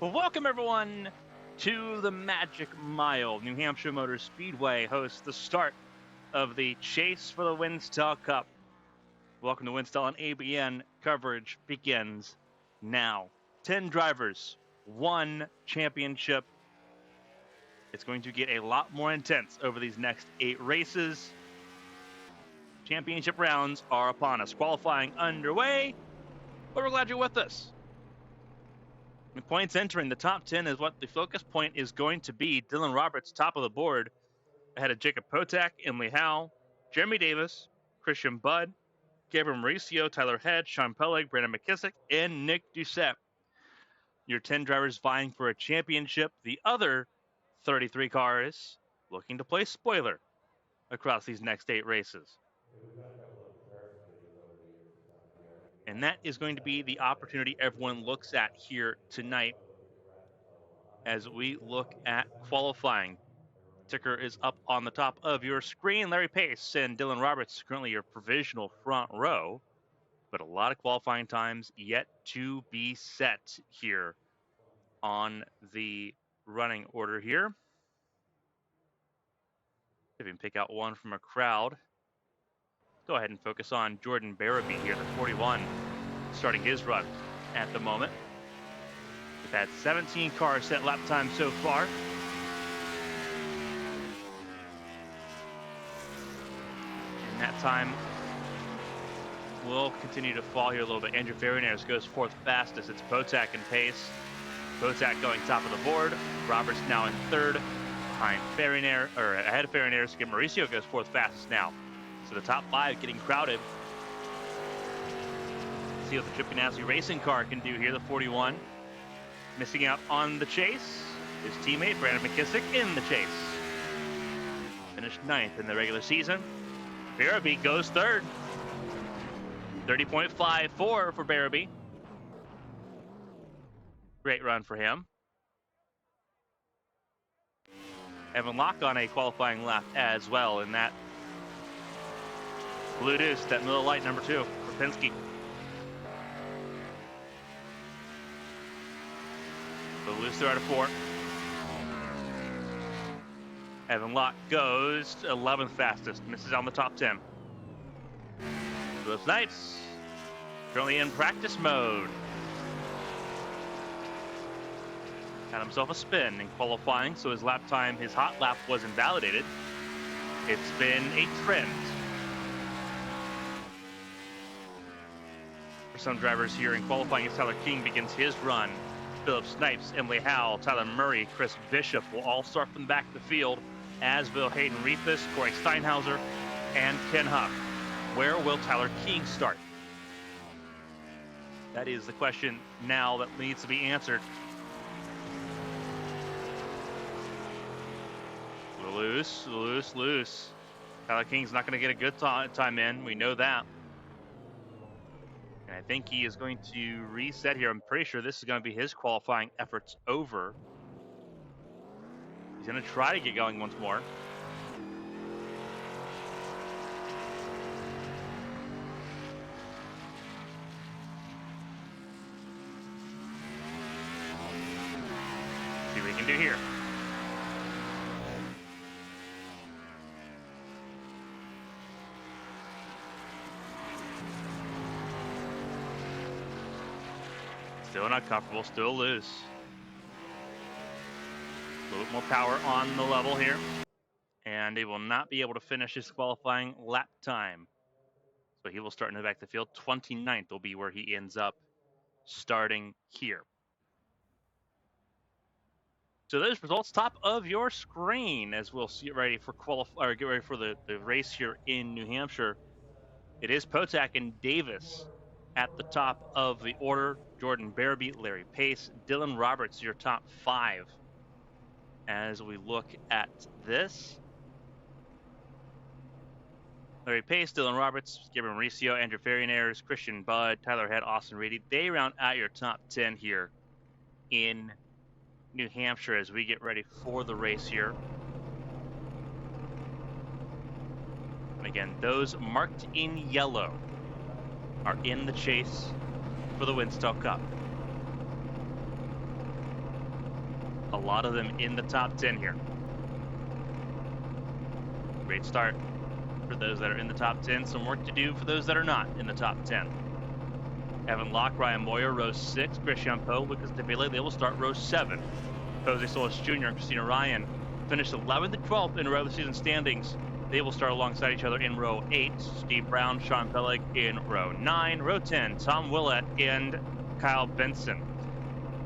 Welcome, everyone, to the Magic Mile. New Hampshire Motor Speedway hosts the start of the Chase for the Winstel Cup. Welcome to Winstel, and ABN coverage begins now. 10 drivers, 1 championship. It's going to get a lot more intense over these next 8 races. Championship rounds are upon us. Qualifying underway, but we're glad you're with us. The points entering the top 10 is what the focus point is going to be. Dylan Roberts, top of the board, ahead of Jacob Potak, Emily Howe, Jeremy Davis, Christian Budd, Gabriel Mauricio, Tyler Head, Sean Pellig, Brandon McKissick, and Nick Doucette. Your 10 drivers vying for a championship. The other 33 cars looking to play spoiler across these next 8 races. And that is going to be the opportunity everyone looks at here tonight as we look at qualifying. Ticker is up on the top of your screen. Larry Pace and Dylan Roberts currently your provisional front row, but a lot of qualifying times yet to be set here on the running order here. If you can pick out one from a crowd, go ahead and focus on Jordan Barabee here, the 41, starting his run at the moment. We've had 17 cars set lap time so far. And that time will continue to fall here a little bit. Andrew Ferrinares goes fourth fastest. It's Potak and Pace. Potak going top of the board. Roberts now in third, behind Ferrinares, or ahead of Ferrinares. Mauricio goes fourth fastest now. So the top 5 getting crowded. See what the Chip Ganassi racing car can do here, the 41. Missing out on the chase. his teammate Brandon McKissick in the chase. Finished 9th in the regular season. Barabee goes 3rd. 30.54 for Barabee. Great run for him. Evan Locke on a qualifying lap as well in that blue deuce, that Miller Lite number 2 for Penske. So Lewis 3 out of 4. Evan Locke goes 11th fastest, misses on the top 10. Phillips Knights currently in practice mode. Had himself a spin in qualifying, so his lap time, his hot lap, was invalidated. It's been a trend for some drivers here in qualifying as Tyler King begins his run. Philip Snipes, Emily Howell, Tyler Murray, Chris Bishop will all start from the back of the field, as will Hayden Reifus, Corey Steinhauser, and Ken Huff. Where will Tyler King start? That is the question now that needs to be answered. Loose. Tyler King's not going to get a good time in. We know that. And I think he is going to reset here. I'm pretty sure this is going to be his qualifying efforts over. He's going to try to get going once more. See what he can do here. Still not comfortable, still loose. A little bit more power on the level here. And he will not be able to finish his qualifying lap time. So he will start in the back of the field. 29th will be where he ends up starting here. So those results top of your screen as we'll get ready for get ready for the race here in New Hampshire. It is Potak and Davis at the top of the order. Jordan Barabee, Larry Pace, Dylan Roberts, your top 5. As we look at this, Larry Pace, Dylan Roberts, Gabriel Mauricio, Andrew Ferrionaires, Christian Budd, Tyler Head, Austin Reedy. They round out your top 10 here in New Hampshire as we get ready for the race here. And again, those marked in yellow are in the chase for the Winstel Cup. A lot of them in the top 10 here. Great start for those that are in the top 10. Some work to do for those that are not in the top 10. Evan Locke, Ryan Moyer, row 6. Christian Poe, Lucas DeVille, they will start row 7. Jose Solis Jr. and Christina Ryan finished 11th and 12th in the regular season standings. They will start alongside each other in row 8. Steve Brown, Sean Pellig in row 9. Row 10, Tom Willett and Kyle Benson.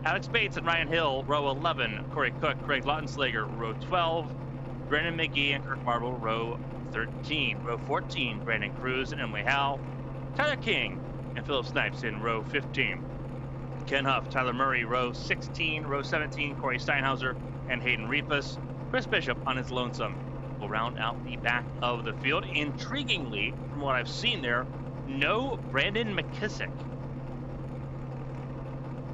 Alex Bates and Ryan Hill, row 11. Corey Cook, Craig Lautenslager, row 12. Brandon McGee and Kirk Marble, row 13. Row 14, Brandon Cruz and Emily Howell. Tyler King and Philip Snipes in row 15. Ken Huff, Tyler Murray, row 16. Row 17, Corey Steinhauser and Hayden Reifus. Chris Bishop on his lonesome will round out the back of the field. Intriguingly, from what I've seen there, no Brandon McKissick.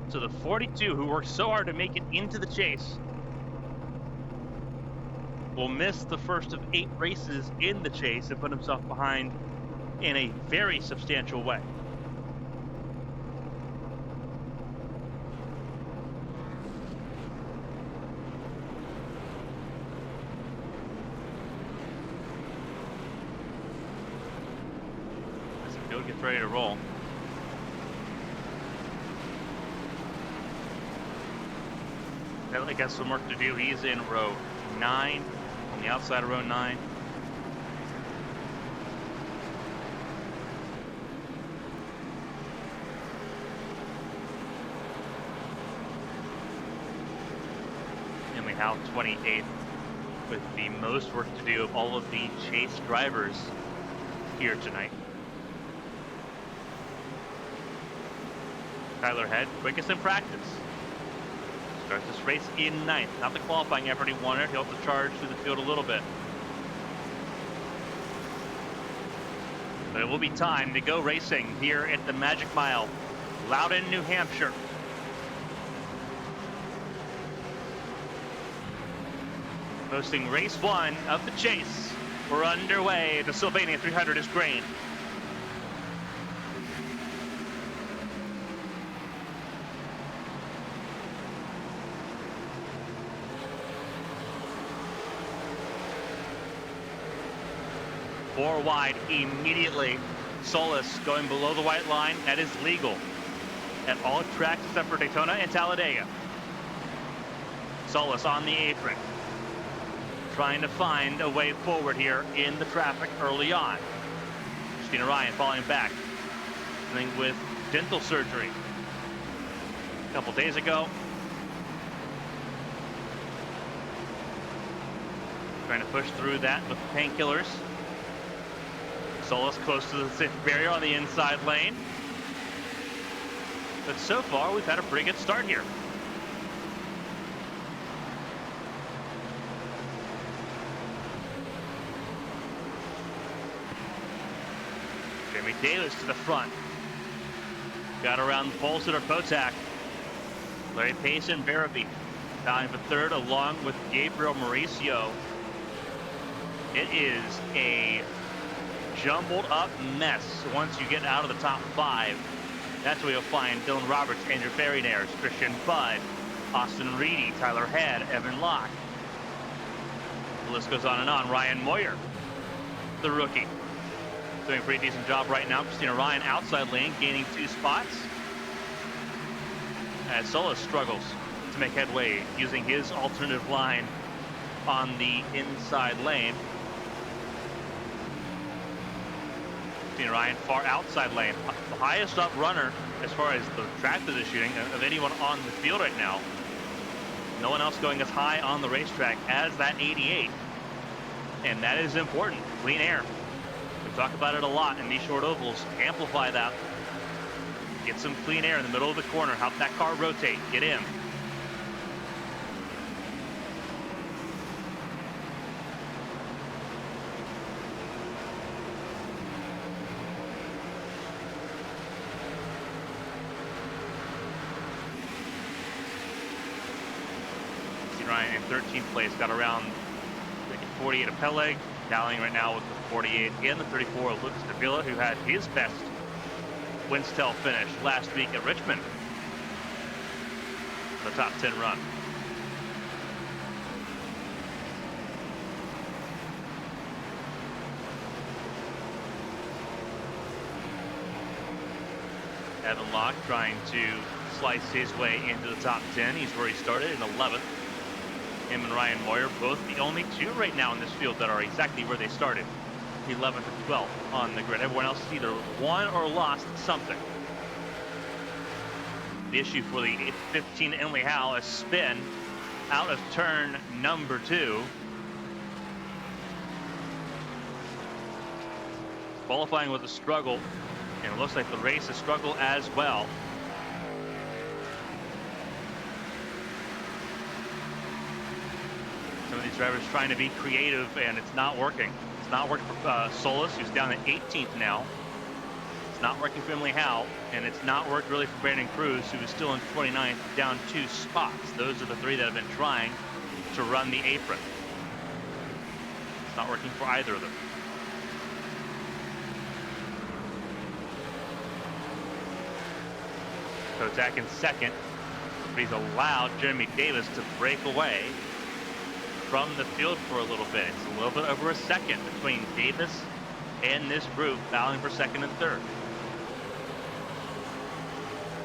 So the 42, who worked so hard to make it into the chase, will miss the first of 8 races in the chase and put himself behind in a very substantial way. As the field gets ready to roll. Definitely got some work to do. He's in row 9, on the outside of row 9. Emily Howell, 28th, with the most work to do of all of the chase drivers here tonight. Tyler Head, quickest in practice. Starts this race in ninth. Not the qualifying effort he wanted. He'll have to charge through the field a little bit. But it will be time to go racing here at the Magic Mile, Loudon, New Hampshire. Hosting race one of the chase. We're underway. The Sylvania 300 is green. Four wide immediately. Solus going below the white line. That is legal at all tracks except for Daytona and Talladega. Solus on the apron, trying to find a way forward here in the traffic early on. Christina Ryan falling back, dealing with dental surgery a couple days ago. Trying to push through that with painkillers. Solus close to the safe barrier on the inside lane. But so far, we've had a pretty good start here. Jeremy Davis to the front. Got around the poles at Potak. Larry Pace and Barabee battling for third along with Gabriel Mauricio. It is a jumbled up mess once you get out of the top five. That's where you'll find Dylan Roberts, Andrew Ferrinares, Christian Budd, Austin Reedy, Tyler Head, Evan Locke. The list goes on and on. Ryan Moyer, the rookie, doing a pretty decent job right now. Christina Ryan outside lane, gaining 2 spots. As Solus struggles to make headway using his alternative line on the inside lane. Christina Ryan far outside lane, the highest up runner as far as the track positioning of anyone on the field right now. No one else going as high on the racetrack as that 88, and that is important. Clean air, we talk about it a lot in these short ovals. Amplify that, get some clean air in the middle of the corner, help that car rotate, get in. Ryan in 13th place, got around 48 at Peleg, tallying right now with the 48 and the 34 of Lucas Davila, who had his best Winstel finish last week at Richmond. The top 10 run. Evan Locke trying to slice his way into the top 10. He's where he started in 11th. Him and Ryan Moyer, both the only 2 right now in this field that are exactly where they started. 11th and 12th on the grid. Everyone else has either won or lost something. The issue for the 15 Emily Howe, a spin out of turn number 2. Qualifying with a struggle, and it looks like the race a struggle as well. Some of these drivers trying to be creative, and it's not working. It's not working for Solus, who's down at 18th now. It's not working for Emily Howe, and it's not worked really for Brandon Cruz, who is still in 29th, down 2 spots. Those are the 3 that have been trying to run the apron. It's not working for either of them. Potak in second, but he's allowed Jeremy Davis to break away from the field for a little bit. It's a little bit over a second between Davis and this group battling for second and third.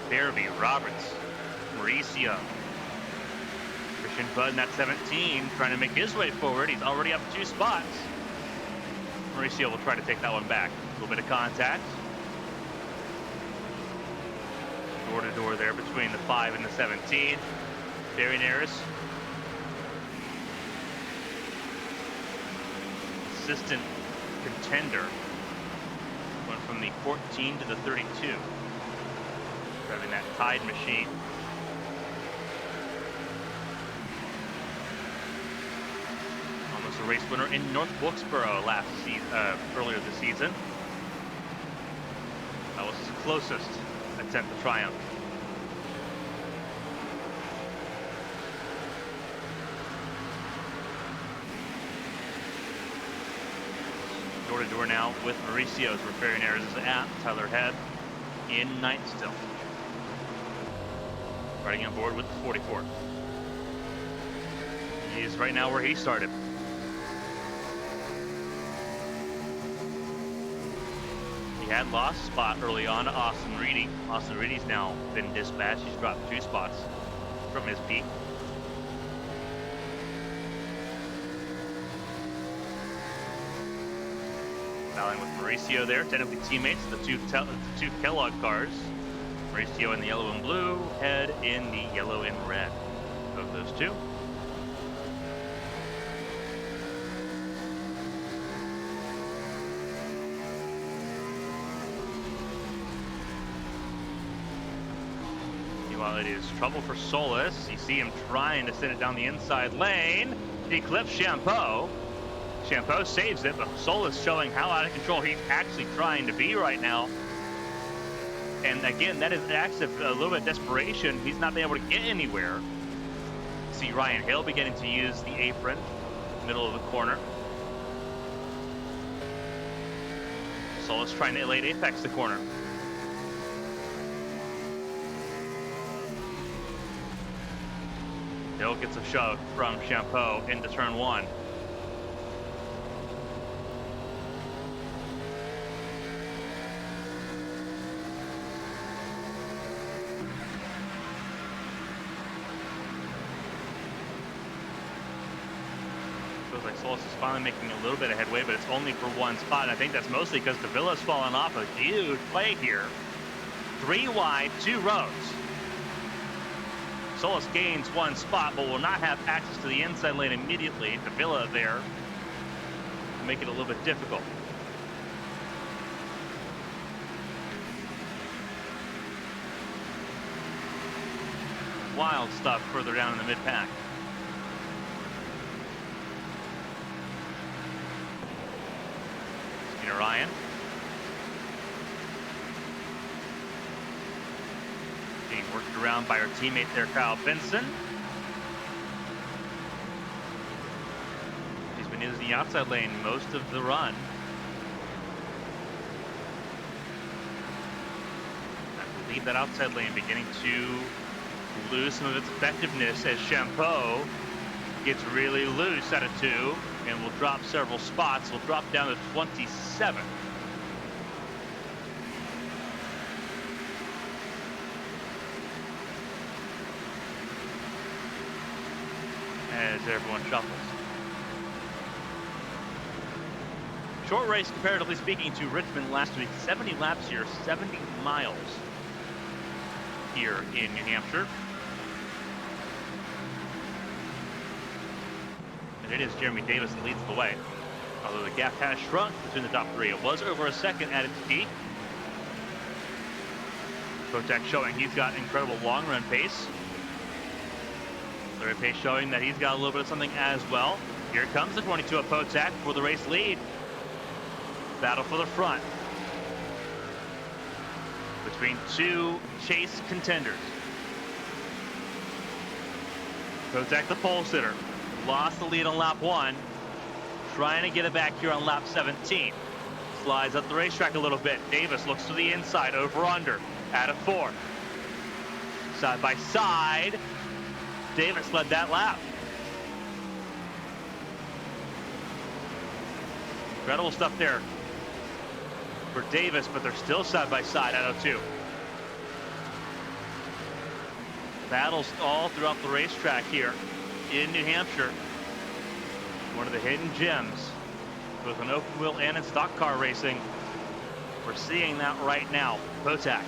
Barabee, Roberts, Mauricio, Christian Budd in that 17, trying to make his way forward. He's already up 2 spots. Mauricio will try to take that one back. A little bit of contact. Door to door there between the 5 and the 17. Ferrinares. Assistant contender. Went from the 14 to the 32. Driving that Tide machine. race winner in North Wilkesboro earlier this season. That was his closest attempt to triumph. Door to door now with Mauricio's where Ferrioneres is at. Tyler Head in ninth still. Riding on board with the 44. He is right now where he started. He had lost a spot early on to Austin Reedy. Austin Reedy's now been dispatched. He's dropped 2 spots from his peak. Battling with Mauricio there, technically teammates, the two Kellogg cars. Mauricio in the yellow and blue, Head in the yellow and red of those two. Meanwhile, it is trouble for Solis. You see him trying to send it down the inside lane. He clips Champeau. Champeau saves it, but Solis showing how out of control he's actually trying to be right now. And again, that is an act of a little bit of desperation. He's not been able to get anywhere. See Ryan Hill beginning to use the apron, middle of the corner. Solis trying to late apex the corner. Hill gets a shove from Champeau into turn 1. Like Solis is finally making a little bit of headway, but it's only for 1 spot. And I think that's mostly because Davila's fallen off a huge play here. 3 wide, 2 rows. Solis gains 1 spot, but will not have access to the inside lane immediately. Davila there to make it a little bit difficult. Wild stuff further down in the mid-pack. Ryan. Being worked around by our teammate there, Kyle Benson. He's been in the outside lane most of the run. I believe that outside lane beginning to lose some of its effectiveness as Champeau gets really loose out of 2. And will drop several spots. Will drop down to 27. As everyone shuffles. Short race, comparatively speaking, to Richmond last week. 70 laps here, 70 miles here in New Hampshire. And it is Jeremy Davis that leads the way. Although the gap has shrunk between the top 3. It was over a second at its peak. Kotek showing he's got incredible long run pace. Larry Pace showing that he's got a little bit of something as well. Here comes the 22 of Kotek for the race lead. Battle for the front between 2 chase contenders. Kotek the pole sitter. Lost the lead on lap 1. Trying to get it back here on lap 17. Slides up the racetrack a little bit. Davis looks to the inside, over under, out of 4. Side by side. Davis led that lap. Incredible stuff there for Davis, but they're still side by side out of 2. Battles all throughout the racetrack here in New Hampshire. One of the hidden gems with an open wheel and in stock car racing. We're seeing that right now. Kotek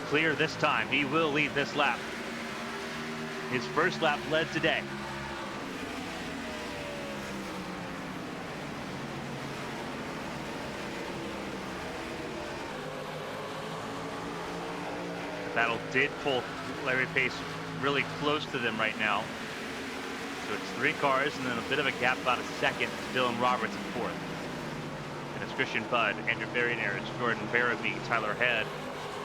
clear this time. He will lead this lap. His first lap led today. The battle did pull Larry Pace really close to them right now. So it's 3 cars and then a bit of a gap, about a second. Dylan Roberts in 4th. And it's Christian Budd, Andrew Berryner, Jordan Barabee, Tyler Head,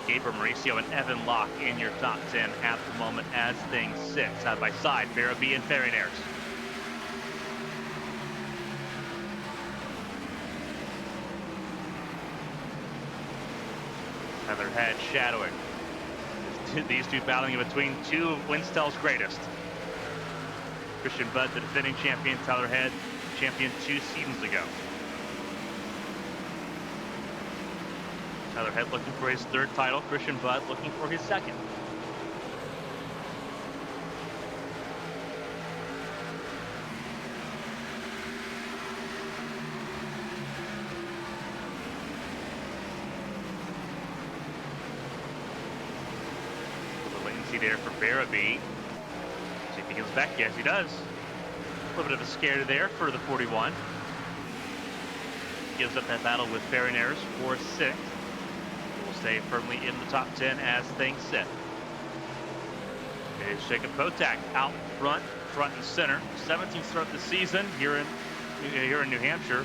Gabriel Mauricio, and Evan Locke in your top 10 at the moment as things sit. Side by side, Barabee and Berryner. Tyler Head shadowing. These two battling in between two of Winstel's greatest. Christian Budd, the defending champion. Tyler Head, champion 2 seasons ago. Tyler Head looking for his 3rd title. Christian Budd looking for his 2nd. There for Barabee. See if he comes back. Yes, he does. A little bit of a scare there for the 41. Gives up that battle with Berryner for 6th. Will stay firmly in the top 10 as things sit. It is Jacob Potak out front and center. 17th start of the season here in New Hampshire.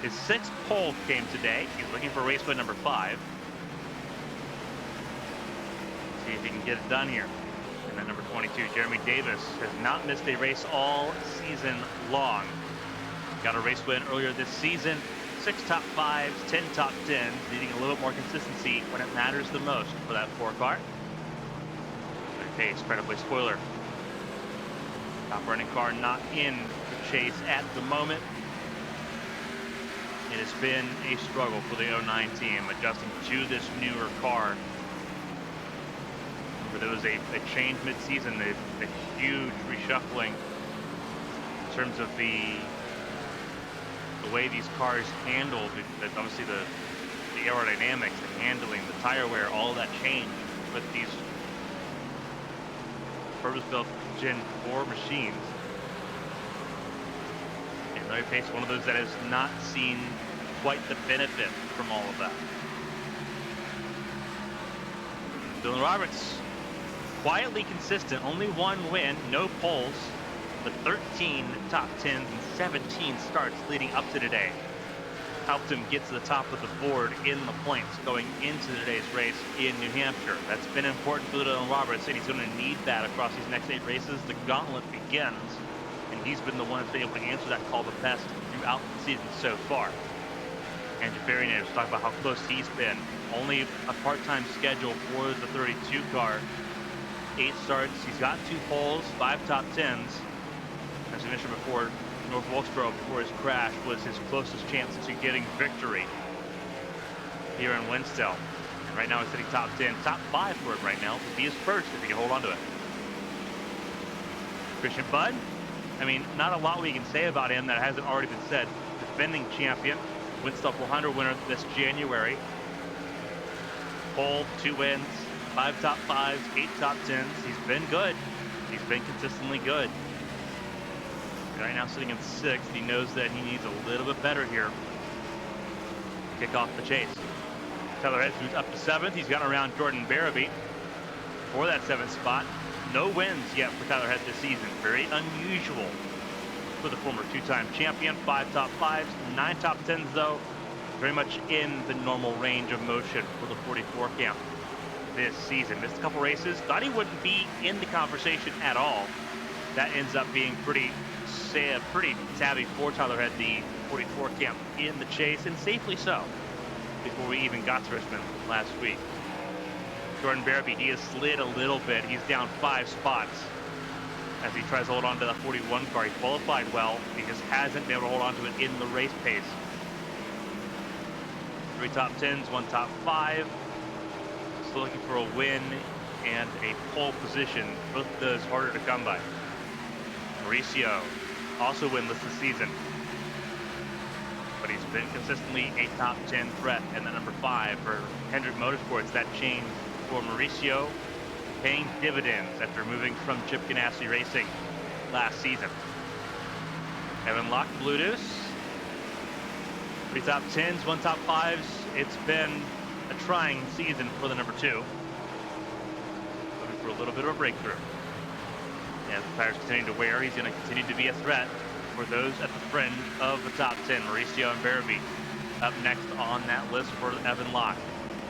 His 6th pole came today. He's looking for race win number 5. See if he can get it done here. And then number 22, Jeremy Davis, has not missed a race all season long. Got a race win earlier this season. 6 top 5s, 10 top 10s, needing a little bit more consistency when it matters the most for that 4 car. Good pace, incredibly spoiler. Top running car not in the chase at the moment. It has been a struggle for the 09 team adjusting to this newer car. There was a change mid-season, a huge reshuffling in terms of the way these cars handled, obviously the aerodynamics, the handling, the tire wear, all of that changed with these purpose-built Gen 4 machines. And Larry Pace, one of those that has not seen quite the benefit from all of that. Dylan Roberts, quietly consistent, only 1 win, no poles, but 13 top 10s and 17 starts leading up to today. Helped him get to the top of the board in the points going into today's race in New Hampshire. That's been important for Dylan Roberts, and he's going to need that across these next 8 races. The gauntlet begins, and he's been the one that's been able to answer that call the best throughout the season so far. Andrew Berryner, let's talk about how close he's been. Only a part-time schedule for the 32 car. 8 starts, he's got 2 poles, 5 top 10s. As I mentioned before, North Wilkesboro, before his crash, was his closest chance to getting victory here in Winstel. And right now he's sitting top 10, top 5 for him right now. Would be his first if he can hold on to it. Christian Budd, I mean, not a lot we can say about him that hasn't already been said. Defending champion, Winstel 400 winner this January. Pole, 2 wins. 5 top 5s, 8 top 10s. He's been good. He's been consistently good. Right now sitting in 6th. He knows that he needs a little bit better here to kick off the chase. Tyler Head moves up to 7th. He's gotten around Jordan Barabee for that 7th spot. No wins yet for Tyler Head this season. Very unusual for the former 2-time champion. 5 top 5s, 9 top 10s though. Very much in the normal range of motion for the 44 camp this season. Missed a couple races, thought he wouldn't be in the conversation at all. That ends up being pretty savvy for Tyler Head, the 44 camp in the chase, and safely so, before we even got to Richmond last week. Jordan Barabee, he has slid a little bit. He's down 5 spots as he tries to hold on to the 41 car. He qualified well. He just hasn't been able to hold on to it in the race pace. 3 top 10s, 1 top 5. Still looking for a win and a pole position. Both of those harder to come by. Mauricio, also winless this season, but he's been consistently a top 10 threat. And the number 5 for Hendrick Motorsports, that change for Mauricio paying dividends after moving from Chip Ganassi Racing last season. Evan Locke, Bluetooth, 3 top 10s, 1 top 5s. It's been a trying season for the number 2. Looking for a little bit of a breakthrough. As the tires continue to wear, he's going to continue to be a threat for those at the fringe of the top 10. Mauricio and Barabee up next on that list for Evan Locke.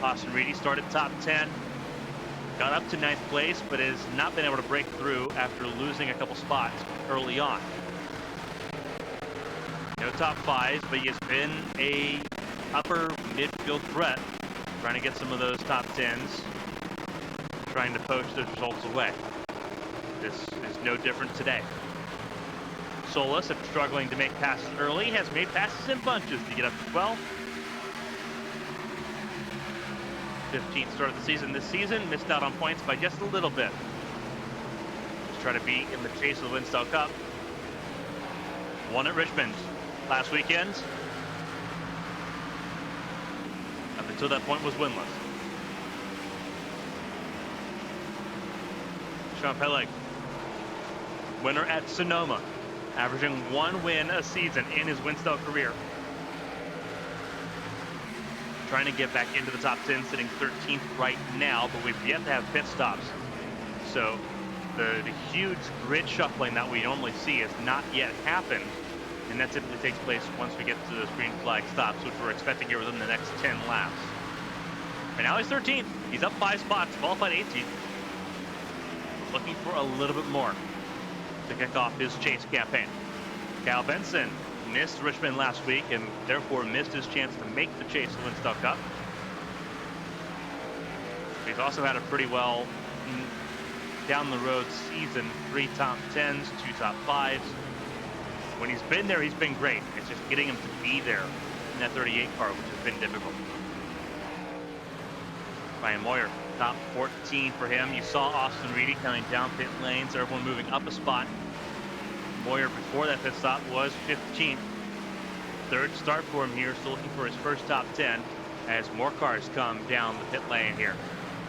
Austin Reedy started top 10, got up to 9th place, but has not been able to break through after losing a couple spots early on. No top 5s, but he has been a upper midfield threat, trying to get some of those top 10s, trying to poach those results away. This is no different today. Solis, after struggling to make passes early, has made passes in bunches to get up to 12. 15th start of the season this season, missed out on points by just a little bit. Just trying to be in the chase of the Winstel Cup. Won at Richmond last weekend. Up until that point was winless. Sean Peleg, winner at Sonoma, averaging 1 win a season in his Winstel career. Trying to get back into the top 10, sitting 13th right now, but we've yet to have pit stops. So the huge grid shuffling that we normally see has not yet happened, and that typically takes place once we get to those green flag stops, which we're expecting here within the next 10 laps. And now he's 13th. He's up 5 spots, qualified 18th. Looking for a little bit more to kick off his chase campaign. Cal Benson missed Richmond last week and therefore missed his chance to make the chase to the Winstel Cup. He's also had a pretty well down the road season, 3 top 10s, 2 top 5s. When he's been there, he's been great. It's just getting him to be there in that 38 car, which has been difficult. Ryan Moyer, top 14 for him. You saw Austin Reedy coming down pit lane, so everyone moving up a spot. Moyer, before that pit stop, was 15th. 3rd start for him here, still looking for his first top 10 as more cars come down the pit lane here.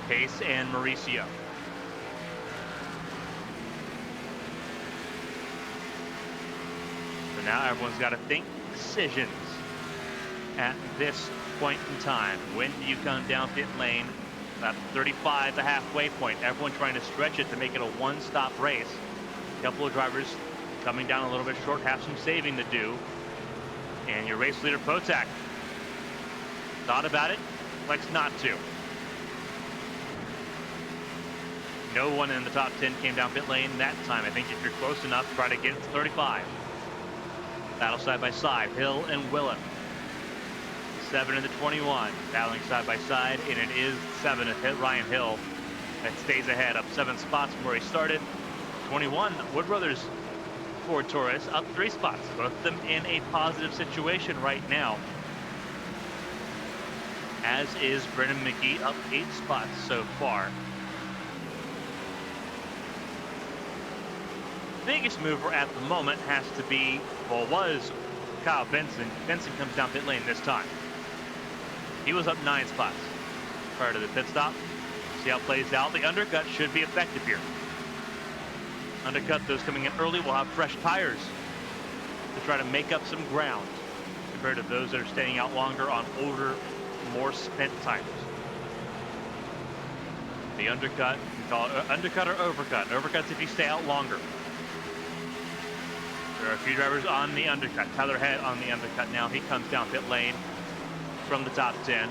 Pace and Mauricio. So now everyone's got to think decisions at this point in time. When do you come down pit lane? About 35, the halfway point. Everyone trying to stretch it to make it a one-stop race. A couple of drivers coming down a little bit short, have some saving to do. And your race leader, Potak, thought about it, likes not to. No one in the top 10 came down pit lane that time. I think if you're close enough, try to get it to 35. Battle side by side, Hill and Willett. 7 in the 21, battling side by side, and it is 7 at Ryan Hill that stays ahead, up 7 spots from where he started. 21, Wood Brothers Ford Taurus up 3 spots, both of them in a positive situation right now. As is Brennan McGee, up 8 spots so far. Biggest mover at the moment has to be, well, was Kyle Benson. Benson comes down pit lane this time. He was up 9 spots prior to the pit stop. See how it plays out. The undercut should be effective here. Undercut, those coming in early will have fresh tires to try to make up some ground compared to those that are staying out longer on older, more spent tires. The undercut, we call it undercut or overcut. Overcut's if you stay out longer. There are a few drivers on the undercut. Tyler Head on the undercut now. He comes down pit lane from the top 10.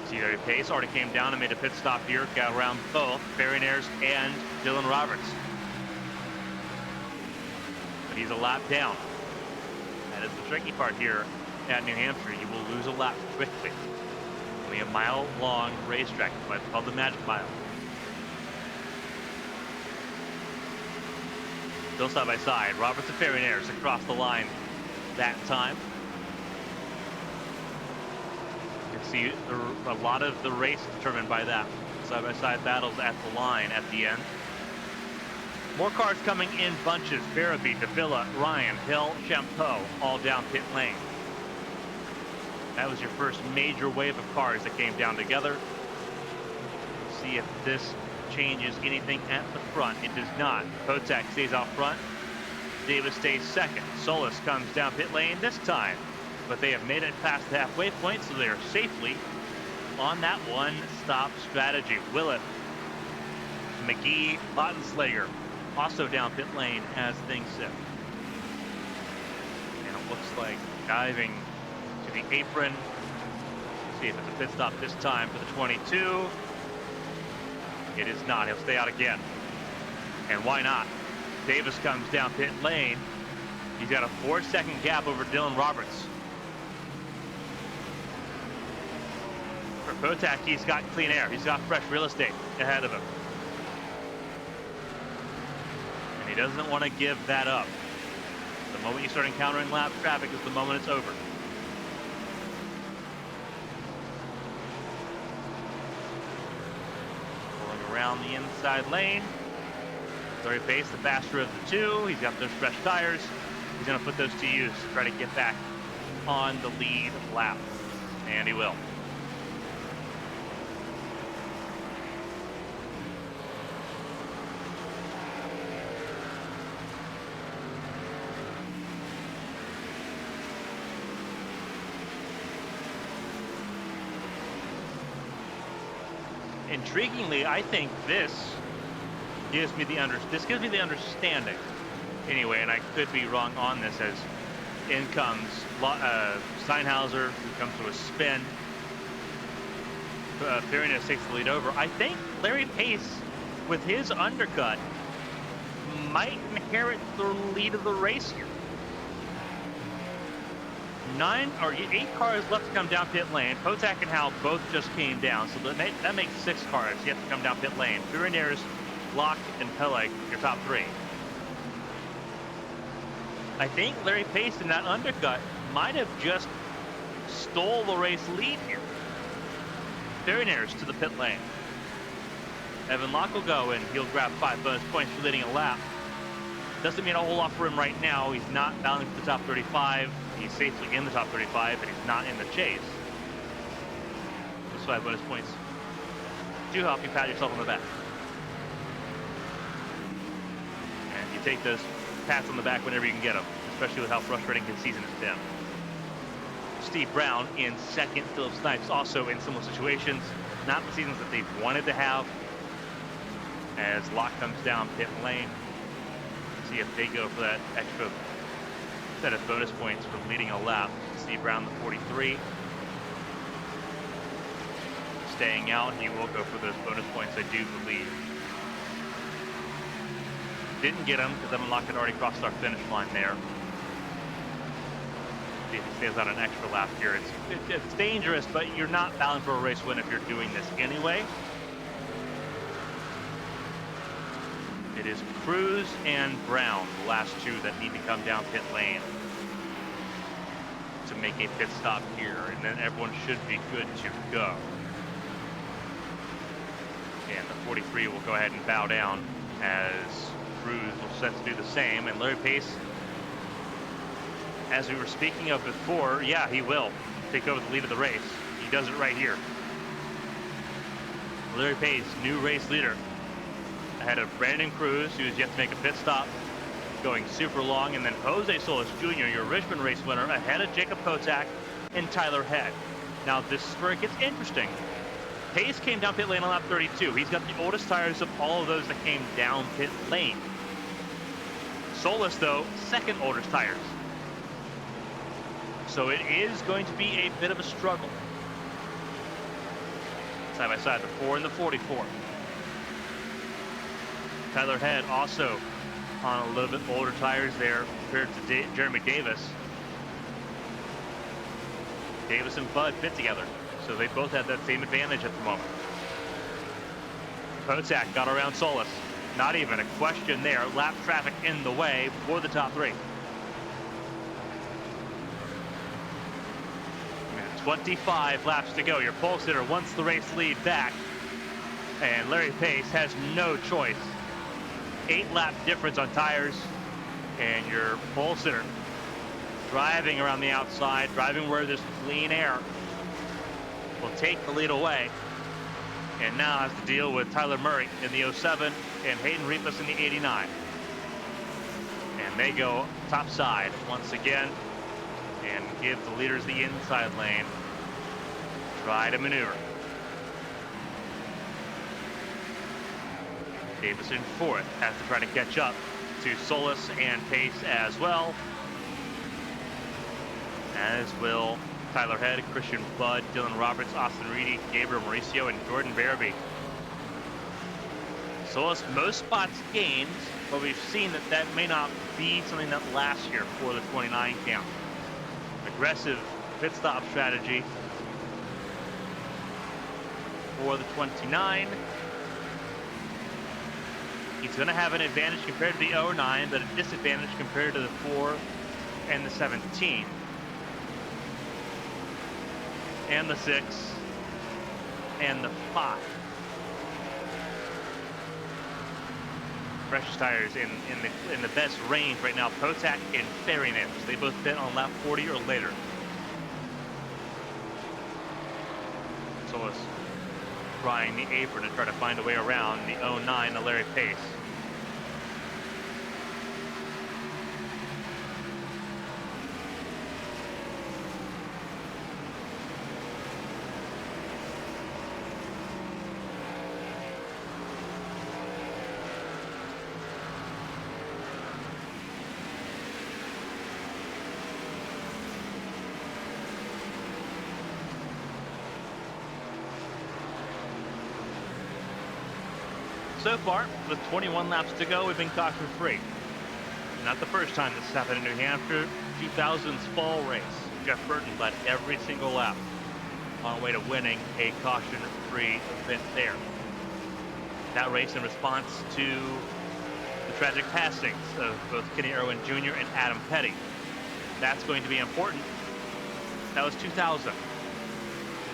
See there, Pace already came down and made a pit stop here. Got around both Barry Nares and Dylan Roberts. But he's a lap down. That is the tricky part here at New Hampshire. You will lose a lap quickly. Only a mile-long racetrack. It's called the Magic Mile. Still side by side. Roberts and Barry Nares across the line that time. You can see a lot of the race determined by that. Side-by-side battles at the line at the end. More cars coming in bunches. Barabee, Davila, Ryan, Hill, Champeau, all down pit lane. That was your first major wave of cars that came down together. See if this changes anything at the front. It does not. Potak stays out front. Davis stays second. Solis comes down pit lane this time, but they have made it past the halfway point, so they are safely on that one-stop strategy. Willett McGee, Slager also down pit lane as things sit. And it looks like diving to the apron. Let's see if it's a pit stop this time for the 22. It is not. He'll stay out again. And why not? Davis comes down pit lane. He's got a 4-second gap over Dylan Roberts. For Potak, he's got clean air. He's got fresh real estate ahead of him. And he doesn't want to give that up. The moment you start encountering lap traffic is the moment it's over. Pulling around the inside lane. Larry Pace, the faster of the two. He's got those fresh tires. He's going to put those to use to try to get back on the lead lap. And he will. Intriguingly, I think this gives me the understanding anyway, and I could be wrong on this, as in comes Steinhauser, who comes to a spin. Pyrenees takes the lead over. I think Larry Pace, with his undercut, might inherit the lead of the race here. 8 cars left to come down pit lane. Potak and Howell both just came down, so that makes 6 cars yet to come down pit lane. Pyrenees, Locke, and Peleg, your top 3. I think Larry Pace in that undercut might have just stole the race lead here. Pyrenees to the pit lane. Evan Locke will go and he'll grab 5 bonus points for leading a lap. Doesn't mean a whole lot for him right now. He's not battling for the top 35. He's safely in the top 35, but he's not in the chase. Those 5 bonus points do help you pat yourself on the back. And you take those pats on the back whenever you can get them, especially with how frustrating his season has been. Steve Brown in second. Philip Snipes also in similar situations. Not the seasons that they've wanted to have. As Locke comes down pit lane. See if they go for that extra set of bonus points for leading a lap. Steve Brown, the 43. Staying out, he will go for those bonus points, I do believe. Didn't get him because Evan Locke had already crossed our finish line there. See if he stays out an extra lap here. It's dangerous, but you're not battling for a race win if you're doing this anyway. It is Cruz and Brown, the last 2 that need to come down pit lane to make a pit stop here, and then everyone should be good to go. And the 43 will go ahead and bow down as Cruz will set to do the same, and Larry Pace, as we were speaking of before, yeah, he will take over the lead of the race. He does it right here. Larry Pace, new race leader. Ahead of Brandon Cruz, who's yet to make a pit stop, going super long, and then Jose Solis Jr., your Richmond race winner, ahead of Jacob Potak and Tyler Head. Now this is where it gets interesting. Pace came down pit lane on lap 32. He's got the oldest tires of all of those that came down pit lane. Solis, though, second oldest tires. So it is going to be a bit of a struggle. Side by side, the 4 and the 44. Tyler Head also on a little bit older tires there compared to Jeremy Davis. Davis and Bud fit together, so they both have that same advantage at the moment. Potak got around Solis. Not even a question there. Lap traffic in the way for the top 3. 25 laps to go. Your pole sitter wants the race lead back, and Larry Pace has no choice. 8-lap difference on tires, and your pole sitter driving around the outside, driving where there's clean air, will take the lead away, and now has to deal with Tyler Murray in the 07 and Hayden Repas in the 89. And they go top side once again and give the leaders the inside lane. Try to maneuver. Davis in fourth, has to try to catch up to Solis and Pace as well. As will Tyler Head, Christian Budd, Dylan Roberts, Austin Reedy, Gabriel Mauricio, and Jordan Barabee. Solis most spots gained, but we've seen that may not be something that lasts here for the 29 camp. Aggressive pit stop strategy for the 29. He's going to have an advantage compared to the 09, but a disadvantage compared to the 4 and the 17. And the 6 and the 5. Freshest tires in the best range right now. Potak and Ferryman. They both fit on lap 40 or later. Solis trying the apron to try to find a way around the 09, the Larry Pace. So far, with 21 laps to go, we've been caution-free. Not the first time this has happened in New Hampshire. 2000's fall race. Jeff Burton led every single lap on the way to winning a caution-free event there. That race in response to the tragic passings of both Kenny Irwin Jr. and Adam Petty. That's going to be important. That was 2000.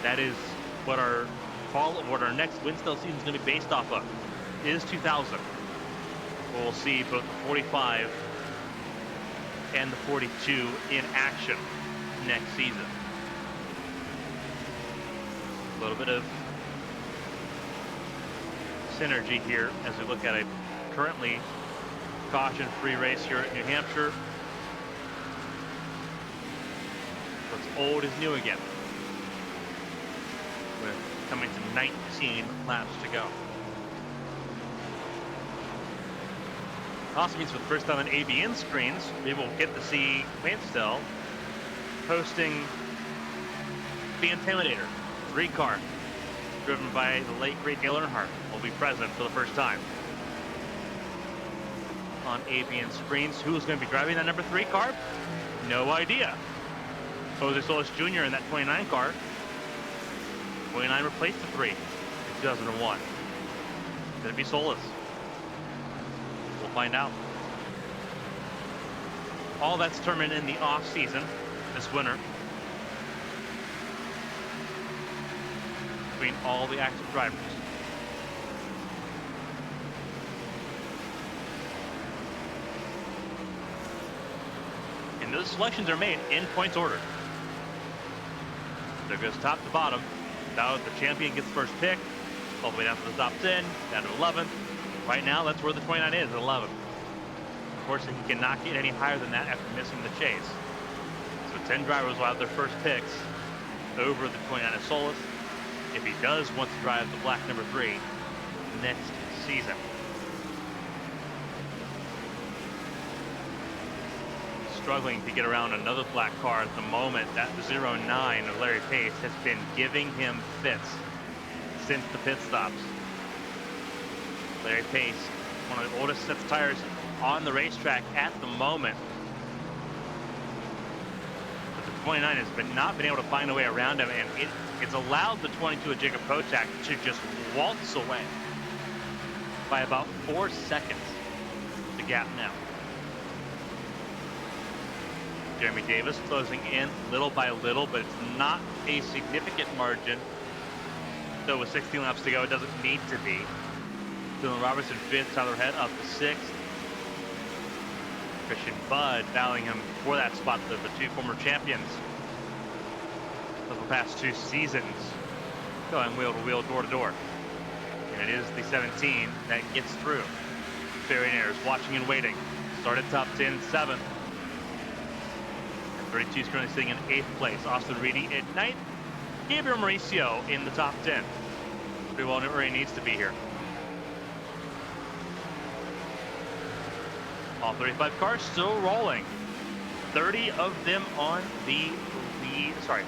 That is what our next Winstel season is going to be based off of. Is 2000. We'll see both the 45 and the 42 in action next season. A little bit of synergy here as we look at a currently caution-free race here at New Hampshire. What's old is new again. We're coming to 19 laps to go. Also means for the first time on ABN screens, we will get to see Winstel hosting the Commentator. 3-car, driven by the late great Dale Earnhardt, will be present for the first time on ABN screens. Who's going to be driving that number 3 car? No idea. Jose Solis Jr. in that 29 car. 29 replaced the 3 in 2001. Could it be Solis? Find out. All that's determined in the off season this winter between all the active drivers. And those selections are made in points order. So it goes top to bottom. Now the champion gets first pick, all the way down to the top 10, down to 11th. Right now, that's where the 29 is, at 11. Unfortunately, he cannot get any higher than that after missing the chase. So 10 drivers will have their first picks over the 29 of Solis if he does want to drive the black number 3 next season. Struggling to get around another black car at the moment. That 09 of Larry Pace has been giving him fits since the pit stops. Larry Pace, one of the oldest sets of tires on the racetrack at the moment. But the 29 has not been able to find a way around him, and it's allowed the 22 of Jacob Potak to just waltz away by about 4 seconds. The gap now. Jeremy Davis closing in little by little, but it's not a significant margin. So with 16 laps to go, it doesn't need to be. Dylan Roberts in 5th, Tyler Head up to 6th. Christian Budd battling him for that spot, the 2 former champions of the past 2 seasons, going wheel to wheel, door to door. And it is the 17 that gets through. Sylvania is watching and waiting. Started top 10, 7th. And 32 is currently sitting in 8th place. Austin Reedy at 9th. Gabriel Mauricio in the top 10. Pretty well where he needs to be here. All 35 cars still rolling. 30 of them on the lead. Sorry,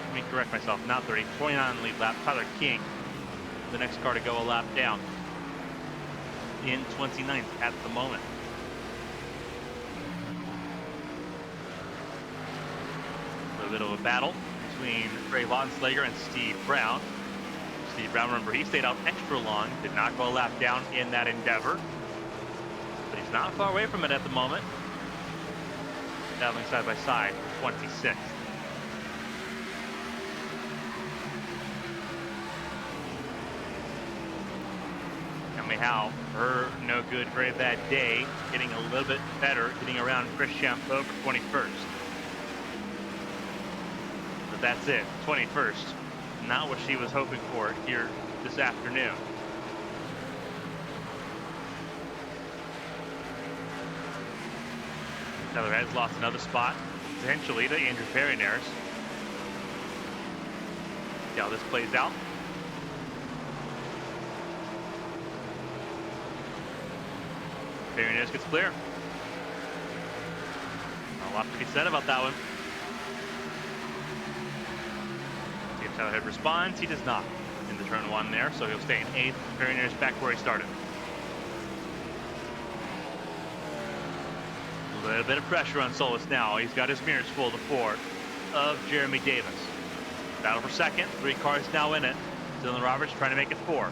let me correct myself. Not 30, 29 on the lead lap. Tyler King, the next car to go a lap down, in 29th at the moment. A little bit of a battle between Ray Lonsleger and Steve Brown. Steve Brown, remember, he stayed out extra long, did not go a lap down in that endeavor. But he's not far away from it at the moment. Battling side by side, 26th. Emily Howe, her no good, very bad day, getting a little bit better, getting around Chris Champeau for 21st. But that's it, 21st. Not what she was hoping for here this afternoon. Tyler has lost another spot, potentially to Andrew Perrinaires. See how this plays out. Perrinaires gets clear. A lot to be said about that one. See if Tyler Head responds. He does not in the turn one there, so he'll stay in 8th. Perrinaires back where he started. A little bit of pressure on Solis now. He's got his mirrors full, the 4 of Jeremy Davis. Battle for 2nd. 3 cars now in it. Dylan Roberts trying to make it 4.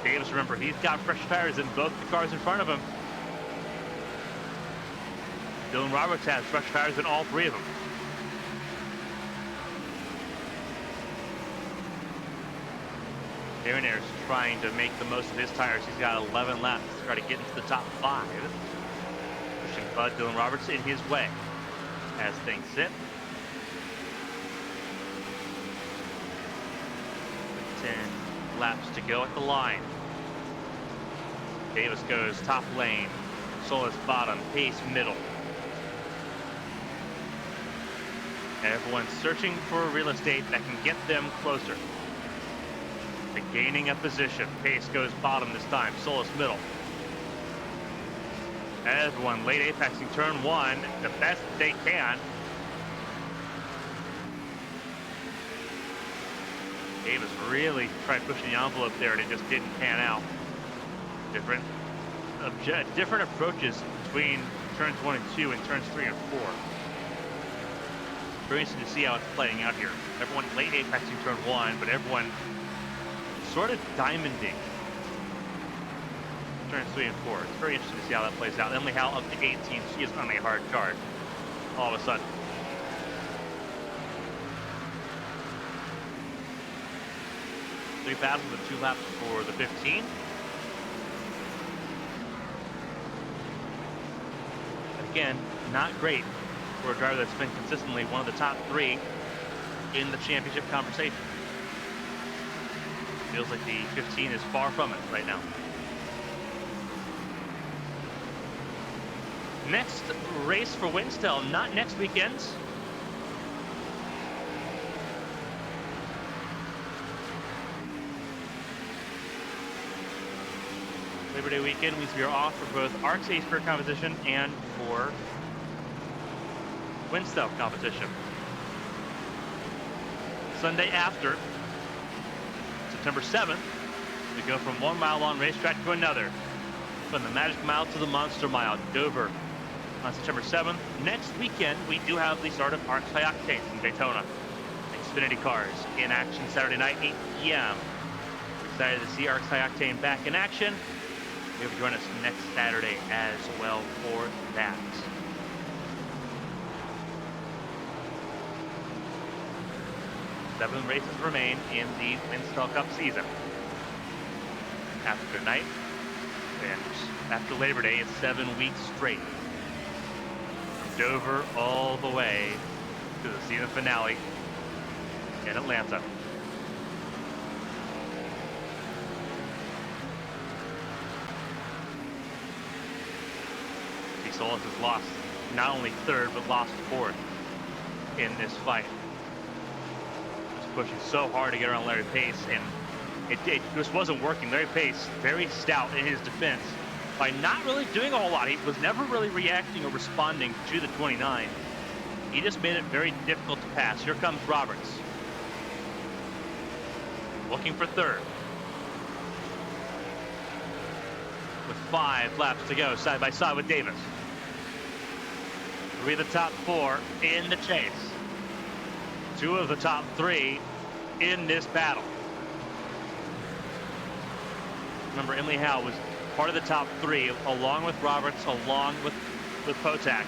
Davis, remember, he's got fresh tires in both the cars in front of him. Dylan Roberts has fresh tires in all 3 of them. Perrinaires trying to make the most of his tires. He's got 11 laps to try to get into the top 5. Pushing Bud Dylan Roberts in his way as things sit. 10 laps to go at the line. Davis goes top lane. Solis bottom. Pace middle. Everyone's searching for real estate that can get them closer to gaining a position. Pace goes bottom this time. Solis middle. Everyone late apexing turn 1 the best they can. Davis really tried pushing the envelope there and it just didn't pan out. Different approaches between turns 1 and 2 and turns 3 and 4. Very interesting to see how it's playing out here. Everyone late apexing turn 1, but everyone sort of diamonding turns 3 and 4. It's very interesting to see how that plays out. Emily Howe up to 18. She is on a hard chart all of a sudden. Three passes with 2 laps for the 15. Again, not great for a driver that's been consistently one of the top 3 in the championship conversation. Feels like the 15 is far from it right now. Next race for Winstel, not next weekend. Labor Day weekend means we are off for both ARC's Ace Career competition and for Winstel competition. Sunday after, September 7th, we go from 1 mile long racetrack to another. From the Magic Mile to the Monster Mile, Dover on September 7th. Next weekend, we do have the start of ARC's High Octane in Daytona. Xfinity cars in action Saturday night, 8 p.m. Excited to see ARC's High Octane back in action. You will join us next Saturday as well for that. Seven races remain in the Winstel Cup season. After tonight, and after Labor Day, it's 7 weeks straight. From Dover all the way to the season finale in Atlanta. Solis has lost not only 3rd, but lost 4th in this fight. Just pushing so hard to get around Larry Pace, and it just wasn't working. Larry Pace, very stout in his defense, by not really doing a whole lot. He was never really reacting or responding to the 29. He just made it very difficult to pass. Here comes Roberts. Looking for third. With 5 laps to go, side by side with Davis. 3 of the top 4 in the chase. 2 of the top 3 in this battle. Remember, Emily Howe was part of the top 3, along with Roberts, along with Potak.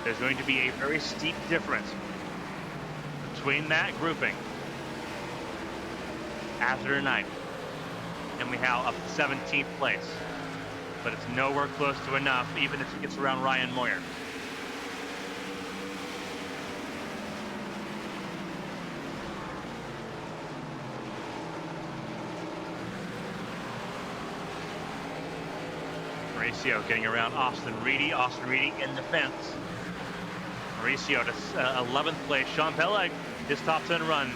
There's going to be a very steep difference between that grouping after tonight. Emily Howe up to 17th place. But it's nowhere close to enough, even if she gets around Ryan Moyer. Mauricio getting around Austin Reedy. Austin Reedy in the fence. Mauricio to 11th place. Sean Peleg, his top 10 runs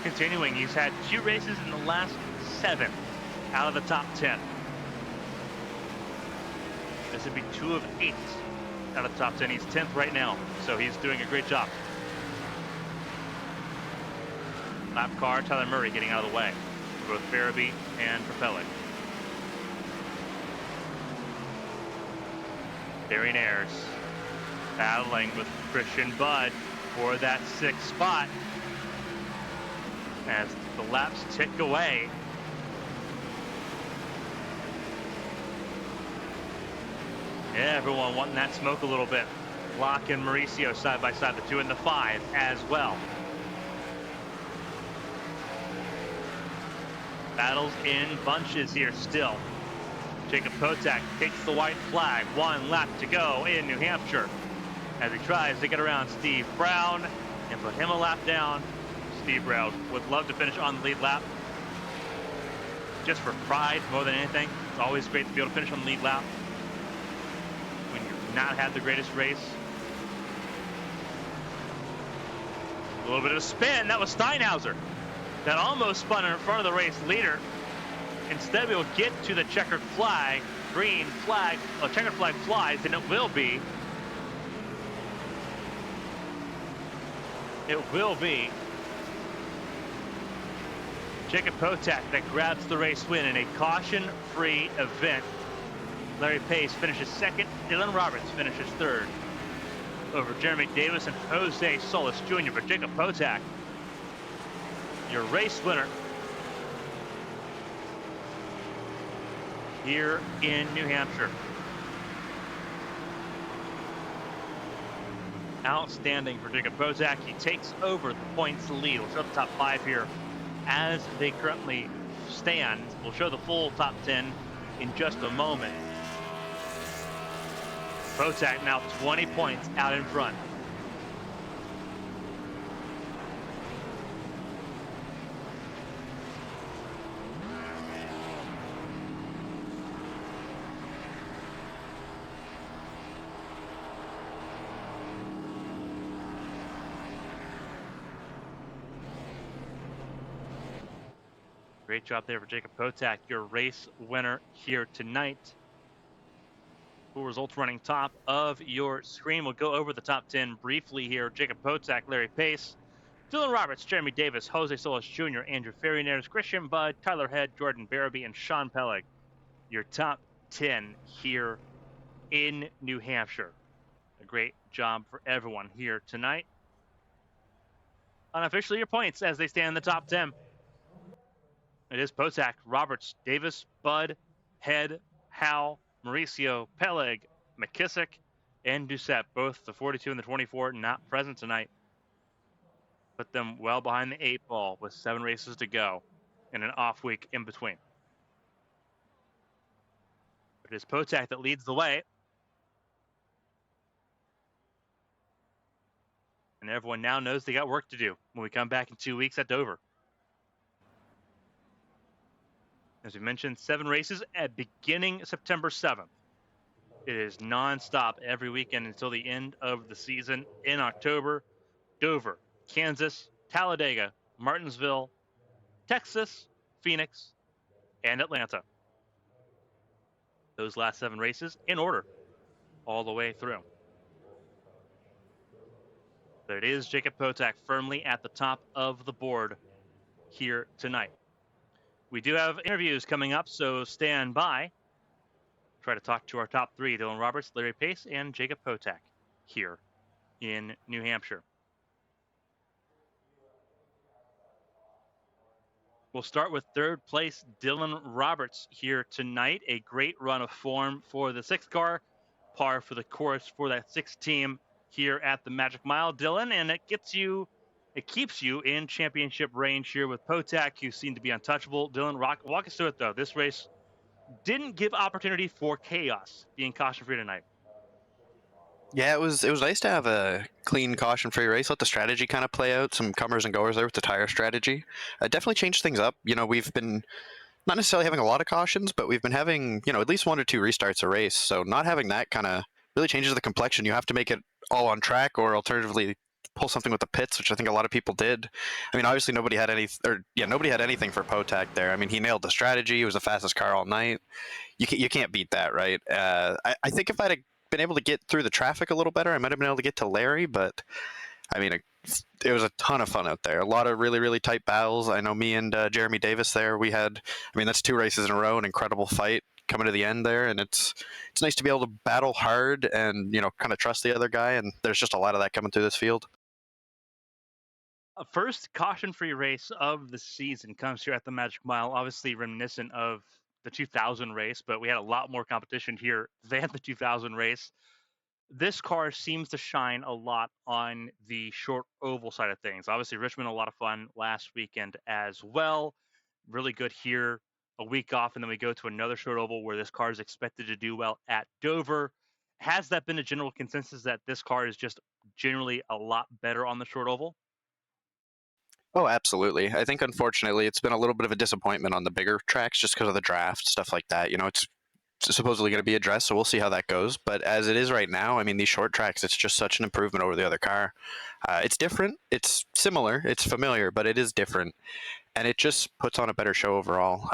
continuing. He's had 2 races in the last 7 out of the top 10. This would be 2 of 8 out of the top 10. He's 10th right now, so he's doing a great job. Lap car, Tyler Murray getting out of the way for both Farabee and for Peleg. Darian Ayers battling with Christian Budd for that 6th spot as the laps tick away. Yeah, everyone wanting that smoke a little bit. Locke and Mauricio side by side, the 2 and the 5 as well. Battles in bunches here still. Jacob Potak takes the white flag. 1 lap to go in New Hampshire as he tries to get around Steve Brown and put him a lap down. Steve Brown would love to finish on the lead lap just for pride more than anything. It's always great to be able to finish on the lead lap when you've not had the greatest race. A little bit of a spin. That was Steinhauser. That almost spun in front of the race leader. Instead, we will get to the checkered flag. Green flag, checkered flag flies, and it will be. It will be Jacob Potak that grabs the race win in a caution-free event. Larry Pace finishes 2nd. Dylan Roberts finishes 3rd over Jeremy Davis and Jose Solis Jr. But Jacob Potak, your race winner here in New Hampshire. Outstanding for Jacob Potak. He takes over the points lead. We'll show the top 5 here as they currently stand. We'll show the full top 10 in just a moment. Potak now 20 points out in front. Great job there for Jacob Potak, your race winner here tonight. Full results running top of your screen. We'll go over the top 10 briefly here. Jacob Potak, Larry Pace, Dylan Roberts, Jeremy Davis, Jose Solis Jr., Andrew Ferrinares, Christian Budd, Tyler Head, Jordan Barabee, and Sean Peleg. Your top 10 here in New Hampshire. A great job for everyone here tonight. Unofficially, your points as they stand in the top 10. It is Potak, Roberts, Davis, Budd, Head, Howe, Mauricio, Peleg, McKissick, and Doucette. Both the 42 and the 24 not present tonight. Put them well behind the 8 ball with 7 races to go and an off week in between. It is Potak that leads the way. And everyone now knows they got work to do when we come back in 2 weeks at Dover. As we mentioned, 7 races at beginning September 7th. It is nonstop every weekend until the end of the season in October. Dover, Kansas, Talladega, Martinsville, Texas, Phoenix, and Atlanta. those last 7 races in order all the way through. But it is Jacob Potak firmly at the top of the board here tonight. We do have interviews coming up, so stand by. Try to talk to our top 3, Dylan Roberts, Larry Pace, and Jacob Potak here in New Hampshire. We'll start with 3rd place, Dylan Roberts here tonight. A great run of form for the 6th car, par for the course for that 6th team here at the Magic Mile, Dylan, and it keeps you in championship range here with Potak, who seemed to be untouchable. Dylan, walk us through it, though. This race didn't give opportunity for chaos being caution-free tonight. Yeah, it was nice to have a clean, caution-free race. Let the strategy kind of play out. Some comers and goers there with the tire strategy. Definitely changed things up. We've been not necessarily having a lot of cautions, but we've been having, at least 1 or 2 restarts a race. So not having that kind of really changes the complexion. You have to make it all on track, or alternatively pull something with the pits, which I think a lot of people did. I mean, obviously nobody had anything for Potak there. I mean, he nailed the strategy. He was the fastest car all night. You can't beat that, right? I think if I'd have been able to get through the traffic a little better, I might have been able to get to Larry, but I mean, it was a ton of fun out there. A lot of really, really tight battles. I know me and Jeremy Davis there, that's 2 races in a row, an incredible fight coming to the end there, and it's nice to be able to battle hard and, kind of trust the other guy, and there's just a lot of that coming through this field. A first caution-free race of the season comes here at the Magic Mile, obviously reminiscent of the 2000 race, but we had a lot more competition here than the 2000 race. This car seems to shine a lot on the short oval side of things. Obviously, Richmond, a lot of fun last weekend as well. Really good here, a week off, and then we go to another short oval where this car is expected to do well at Dover. Has that been a general consensus that this car is just generally a lot better on the short oval? Oh, absolutely. I think, unfortunately, it's been a little bit of a disappointment on the bigger tracks just because of the draft, stuff like that. It's supposedly going to be addressed, so we'll see how that goes. But as it is right now, I mean, these short tracks, it's just such an improvement over the other car. It's different. It's similar. It's familiar, but it is different. And it just puts on a better show overall.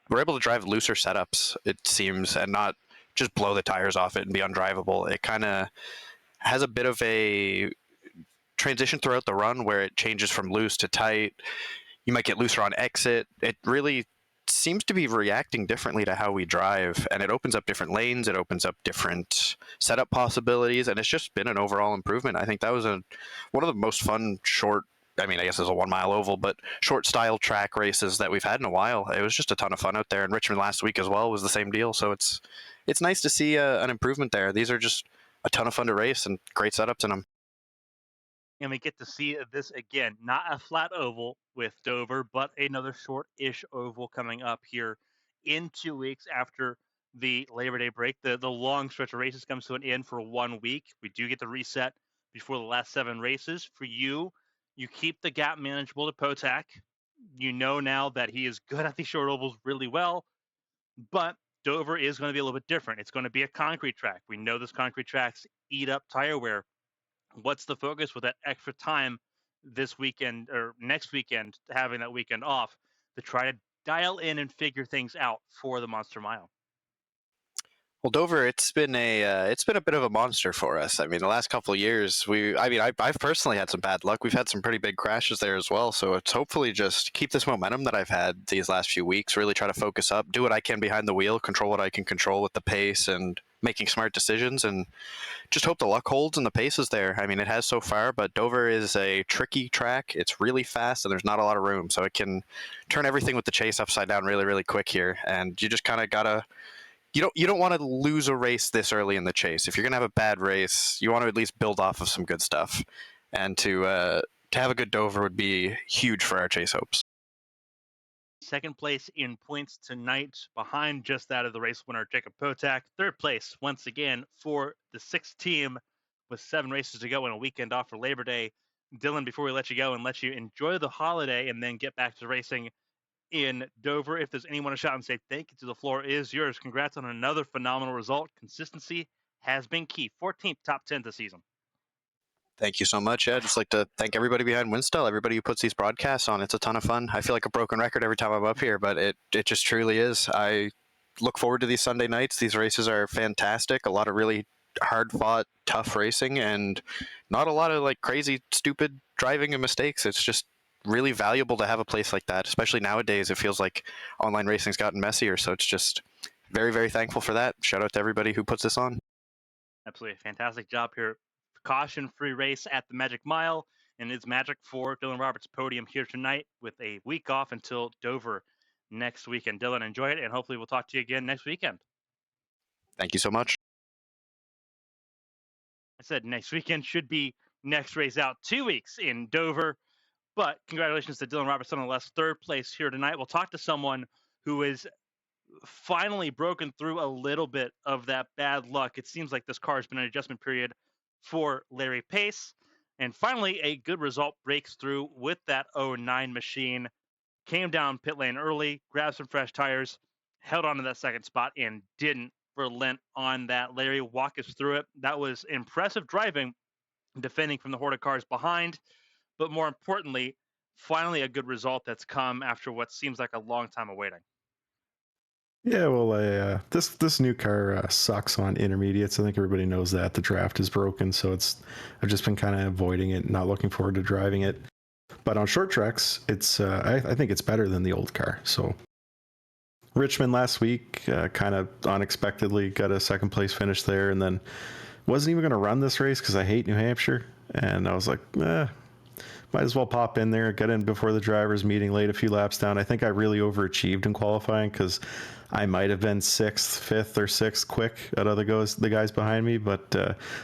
We're able to drive looser setups, it seems, and not just blow the tires off it and be undrivable. It kind of has a bit of a transition throughout the run where it changes from loose to tight. You might get looser on exit. It really seems to be reacting differently to how we drive, and it opens up different lanes. It opens up different setup possibilities, and it's just been an overall improvement. I think that was one of the most fun short, I mean, I guess it's a 1 mile oval, but short style track races that we've had in a while. It was just a ton of fun out there, and Richmond last week as well was the same deal. So it's nice to see an improvement there. These are just a ton of fun to race and great setups in them. And we get to see this again, not a flat oval with Dover, but another short-ish oval coming up here in 2 weeks after the Labor Day break. The long stretch of races comes to an end for 1 week. We do get the reset before the last 7 races. For you keep the gap manageable to Potak. You know now that he is good at these short ovals really well, but Dover is going to be a little bit different. It's going to be a concrete track. We know those concrete tracks eat up tire wear. What's the focus with that extra time this weekend or next weekend, having that weekend off, to try to dial in and figure things out for the Monster Mile? Well, Dover, it's been a bit of a monster for us. I mean, the last couple of years, I've personally had some bad luck. We've had some pretty big crashes there as well. So it's hopefully just keep this momentum that I've had these last few weeks. Really try to focus up, do what I can behind the wheel, control what I can control with the pace, and making smart decisions, and just hope the luck holds and the pace is there. I mean, it has so far, but Dover is a tricky track. It's really fast, and there's not a lot of room, so it can turn everything with the chase upside down really, really quick here. And you just kind of gotta. You don't want to lose a race this early in the chase. If you're gonna have a bad race, you want to at least build off of some good stuff, and to have a good Dover would be huge for our chase hopes. Second place in points tonight, behind just that of the race winner, Jacob Potak. Third place, once again, for the 6th team with 7 races to go and a weekend off for Labor Day. Dylan, before we let you go and let you enjoy the holiday and then get back to racing in Dover, if there's anyone to shout and say thank you to, the floor is yours. Congrats on another phenomenal result. Consistency has been key. 14th top 10 this season. Thank you so much. Yeah, I'd just like to thank everybody behind Winstel, everybody who puts these broadcasts on. It's a ton of fun. I feel like a broken record every time I'm up here, but it just truly is. look forward to these Sunday nights. These races are fantastic. A lot of really hard-fought, tough racing, and not a lot of like crazy, stupid driving and mistakes. It's just really valuable to have a place like that, especially nowadays. It feels like online racing's gotten messier, so it's just very, very thankful for that. Shout out to everybody who puts this on. Absolutely fantastic job here. Caution-free race at the Magic Mile, and it's magic for Dylan Roberts' podium here tonight with a week off until Dover next weekend. Dylan, enjoy it, and hopefully we'll talk to you again next weekend. Thank you so much. I said next weekend should be next race out 2 weeks in Dover, but congratulations to Dylan Roberts nonetheless, third place here tonight. We'll talk to someone who is finally broken through a little bit of that bad luck. It seems like this car has been an adjustment period for Larry Pace. And finally, a good result breaks through with that 09 machine. Came down pit lane early, grabbed some fresh tires, held on to that second spot, and didn't relent on that. Larry, walk us through it. That was impressive driving, defending from the horde of cars behind. But more importantly, finally a good result that's come after what seems like a long time of waiting. Yeah, well, this new car sucks on intermediates. I think everybody knows that the draft is broken, so I've just been kind of avoiding it, not looking forward to driving it. But on short tracks, it's I think it's better than the old car. So Richmond last week kind of unexpectedly got a second place finish there, and then wasn't even going to run this race because I hate New Hampshire, and I was like, might as well pop in there, get in before the drivers' meeting, laid a few laps down. I think I really overachieved in qualifying because I might have been fifth or sixth quick at the guys behind me. But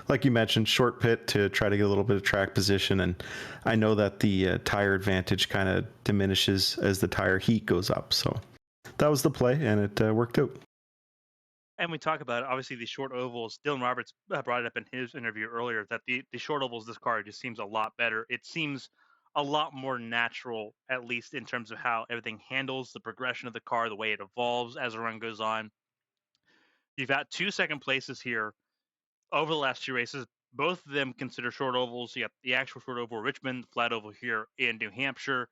like you mentioned, short pit to try to get a little bit of track position. And I know that the tire advantage kind of diminishes as the tire heat goes up. So that was the play, and it worked out. And we talk about, obviously, the short ovals. Dylan Roberts brought it up in his interview earlier that the short ovals, this car just seems a lot better. It seems a lot more natural, at least in terms of how everything handles the progression of the car, the way it evolves as the run goes on. You've got 2 second places here over the last 2 races. Both of them consider short ovals. You got the actual short oval Richmond, the flat oval here in New Hampshire.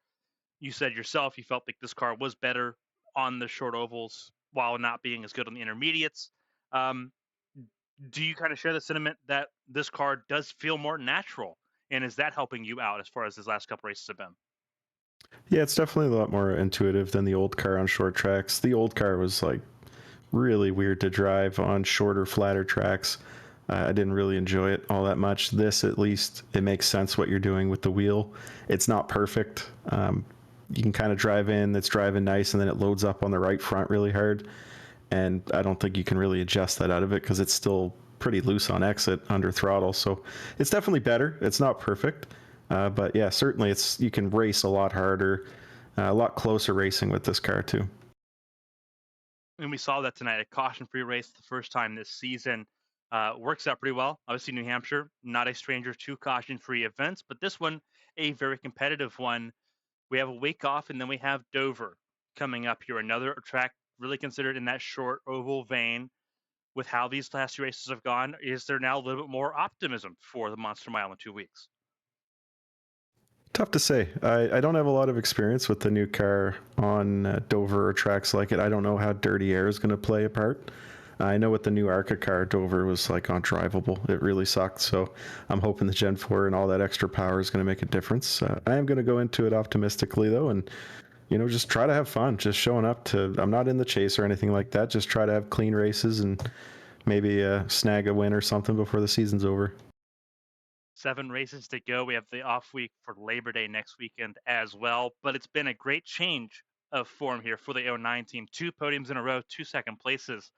You said yourself you felt like this car was better on the short ovals while not being as good on the intermediates. Do you kind of share the sentiment that this car does feel more natural? And is that helping you out as far as his last couple races have been? Yeah, it's definitely a lot more intuitive than the old car on short tracks. The old car was like really weird to drive on shorter, flatter tracks. I didn't really enjoy it all that much. This, at least, it makes sense what you're doing with the wheel. It's not perfect. You can kind of drive in, it's driving nice, and then it loads up on the right front really hard. And I don't think you can really adjust that out of it because it's still pretty loose on exit under throttle. So it's definitely better. It's not perfect. But yeah, certainly you can race a lot harder, a lot closer racing with this car too. And we saw that tonight, a caution-free race the first time this season. Works out pretty well. Obviously, New Hampshire, not a stranger to caution-free events, but this one, a very competitive one. We have a week off, and then we have Dover coming up here, another track really considered in that short oval vein. With how these last 2 races have gone, is there now a little bit more optimism for the Monster Mile in 2 weeks? Tough to say. I don't have a lot of experience with the new car on Dover or tracks like it. I don't know how dirty air is going to play a part. I know with the new ARCA car, Dover was like undrivable. It really sucked. So I'm hoping the Gen 4 and all that extra power is going to make a difference. I am going to go into it optimistically though, and just try to have fun. Just showing up I'm not in the chase or anything like that. Just try to have clean races and maybe snag a win or something before the season's over. 7 races to go. We have the off week for Labor Day next weekend as well. But it's been a great change of form here for the 09 team. 2 podiums in a row, 2 second places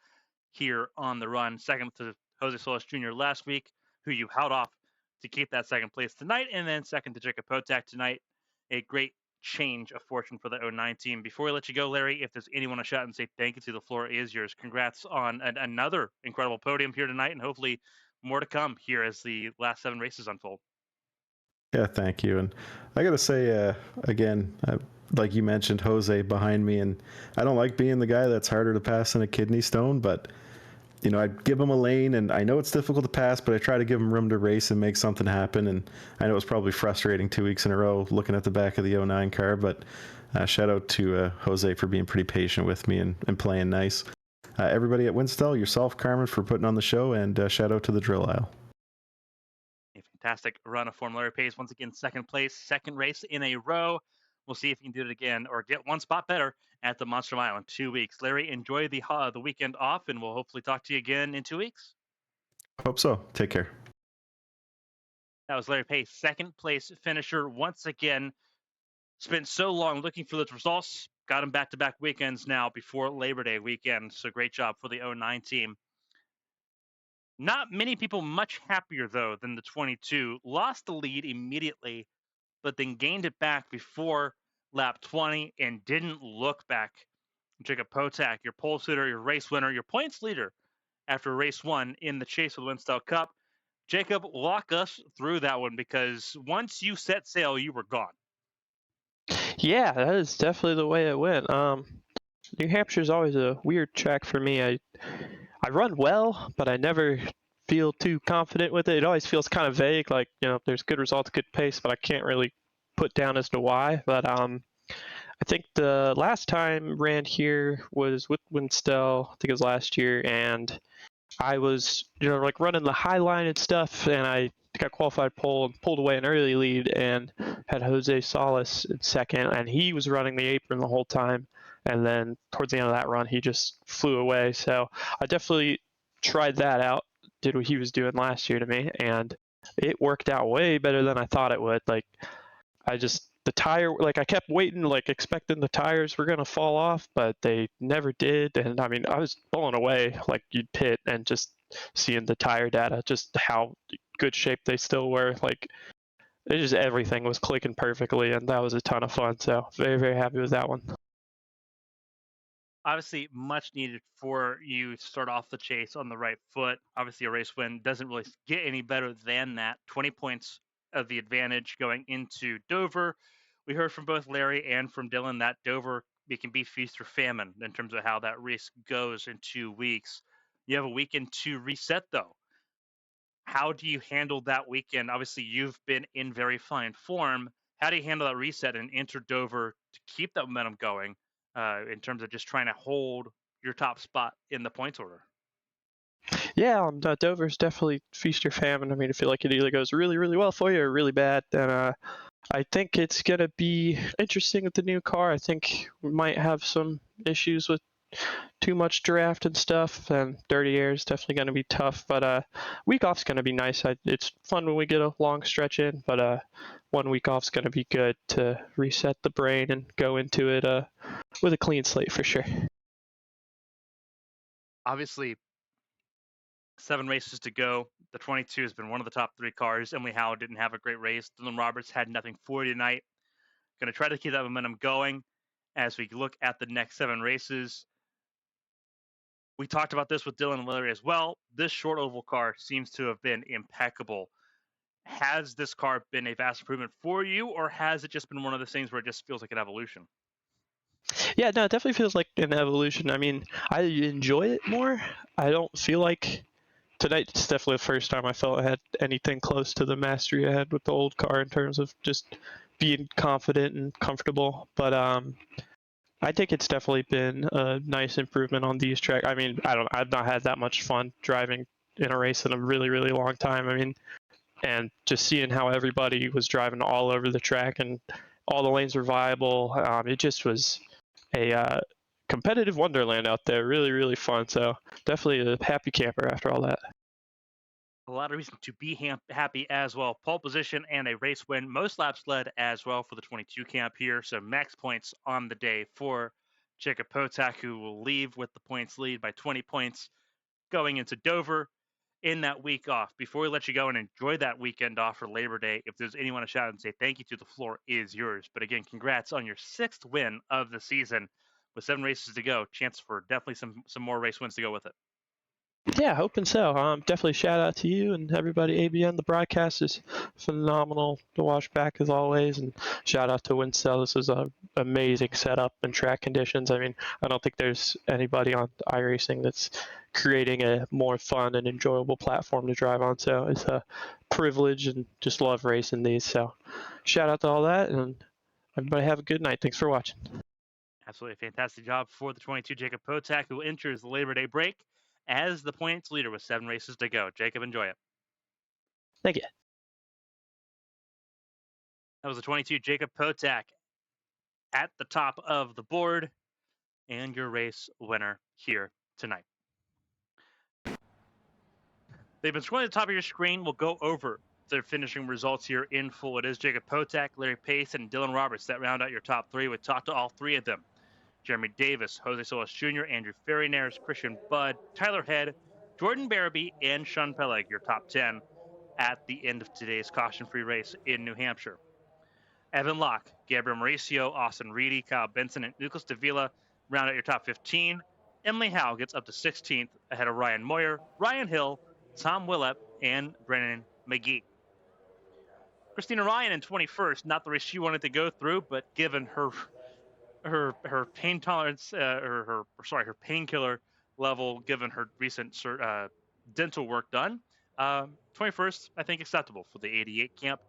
here on the run. Second to Jose Solis Jr. last week, who you held off to keep that second place tonight. And then second to Jacob Potak tonight. A great change of fortune for the 09 team. Before we let you go, Larry, if there's anyone to shout and say thank you to, the floor is yours. Congrats on another incredible podium here tonight, and hopefully more to come here as the last 7 races unfold. Yeah, thank you. And I got to say, again, like you mentioned, Jose behind me, and I don't like being the guy that's harder to pass than a kidney stone, but I give him a lane, and I know it's difficult to pass, but I try to give him room to race and make something happen. And I know it's probably frustrating 2 weeks in a row looking at the back of the 09 car, but shout out to Jose for being pretty patient with me and playing nice. Everybody at Winstel, yourself, Carmen, for putting on the show, and shout out to the drill aisle. A fantastic run of form. Larry Pace, once again, second place, second race in a row. We'll see if he can do it again or get one spot better at the Monster Mile in 2 weeks. Larry, enjoy the weekend off, and we'll hopefully talk to you again in 2 weeks. Hope so. Take care. That was Larry Pace, second place finisher once again. Spent so long looking for those results. Got him back-to-back weekends now before Labor Day weekend. So great job for the 09 team. Not many people much happier, though, than the 22. Lost the lead immediately, but then gained it back before lap 20 and didn't look back. Jacob Potak, your pole sitter, your race winner, your points leader after race 1 in the Chase of the Winstel Cup. Jacob, walk us through that one, because once you set sail, you were gone. Yeah, that is definitely the way it went. New Hampshire's always a weird track for me. I run well, but I never feel too confident with it. It always feels kind of vague, like, there's good results, good pace, but I can't really put down as to why. But I think the last time ran here was with Winstel, I think it was last year, and I was, like running the high line and stuff, and I got qualified pole and pulled away an early lead and had Jose Salas in second, and he was running the apron the whole time. And then towards the end of that run, he just flew away. So I definitely tried that out, did what he was doing last year to me, and it worked out way better than I thought it would. Like, the tire, like, I kept waiting, like, expecting the tires were going to fall off, but they never did. And I mean, I was blown away, like, you'd pit and just seeing the tire data, just how good shape they still were. Like, everything was clicking perfectly, and that was a ton of fun. So very, very happy with that one. Obviously, much needed for you to start off the chase on the right foot. Obviously, a race win doesn't really get any better than that. 20 points of the advantage going into Dover. We heard from both Larry and from Dylan that Dover, it can be feast or famine in terms of how that race goes in 2 weeks. You have a weekend to reset, though. How do you handle that weekend? Obviously, you've been in very fine form. How do you handle that reset and enter Dover to keep that momentum going in terms of just trying to hold your top spot in the points order? Yeah, Dover's definitely feast or famine. I mean, I feel like it either goes really, really well for you or really bad. And I think it's going to be interesting with the new car. I think we might have some issues with too much draft and stuff, and dirty air is definitely going to be tough. But week off's going to be nice. It's fun when we get a long stretch in, but 1 week off's going to be good to reset the brain and go into it with a clean slate for sure. Obviously, 7 races to go. The 22 has been one of the top 3 cars. Emily Howe didn't have a great race. Dylan Roberts had nothing for you tonight. Going to try to keep that momentum going as we look at the next 7 races. We talked about this with Dylan and Larry as well. This short oval car seems to have been impeccable. Has this car been a vast improvement for you, or has it just been one of those things where it just feels like an evolution? Yeah, no, it definitely feels like an evolution. I mean, I enjoy it more. I don't feel like tonight's definitely the first time I felt I had anything close to the mastery I had with the old car in terms of just being confident and comfortable. But I think it's definitely been a nice improvement on these tracks. I mean, I've not had that much fun driving in a race in a really, really long time. I mean, and just seeing how everybody was driving all over the track and all the lanes were viable. It just was a competitive wonderland out there. Really, really fun. So definitely a happy camper after all that. A lot of reason to be happy as well. Pole position and a race win. Most laps led as well for the 22 camp here. So max points on the day for Jacob Potak, who will leave with the points lead by 20 points going into Dover in that week off. Before we let you go and enjoy that weekend off for Labor Day, if there's anyone to shout out and say thank you to, the floor is yours. But again, congrats on your 6th win of the season with 7 races to go. Chance for definitely some more race wins to go with it. Yeah, hoping so. Definitely shout out to you and everybody. ABN, the broadcast is phenomenal to watch back as always. And shout out to Winstel. This is an amazing setup and track conditions. I mean, I don't think there's anybody on iRacing that's creating a more fun and enjoyable platform to drive on. So it's a privilege and just love racing these. So shout out to all that, and everybody have a good night. Thanks for watching. Absolutely fantastic job for the 22 Jacob Potak, who enters the Labor Day break as the points leader with 7 races to go. Jacob, enjoy it. Thank you. That was the 22 Jacob Potak at the top of the board and your race winner here tonight. They've been scrolling at the top of your screen. We'll go over their finishing results here in full. It is Jacob Potak, Larry Pace, and Dylan Roberts that round out your top 3. We've talked to all 3 of them. Jeremy Davis, Jose Solis Jr., Andrew Ferrinares, Christian Budd, Tyler Head, Jordan Barabee, and Sean Peleg, your top 10 at the end of today's caution-free race in New Hampshire. Evan Locke, Gabriel Mauricio, Austin Reedy, Kyle Benson, and Nicholas Davila round out your top 15. Emily Howe gets up to 16th ahead of Ryan Moyer, Ryan Hill, Tom Willett, and Brennan McGee. Christina Ryan in 21st, not the race she wanted to go through, but given her pain tolerance, her painkiller level, given her recent dental work done, 21st, I think acceptable for the 88 camp.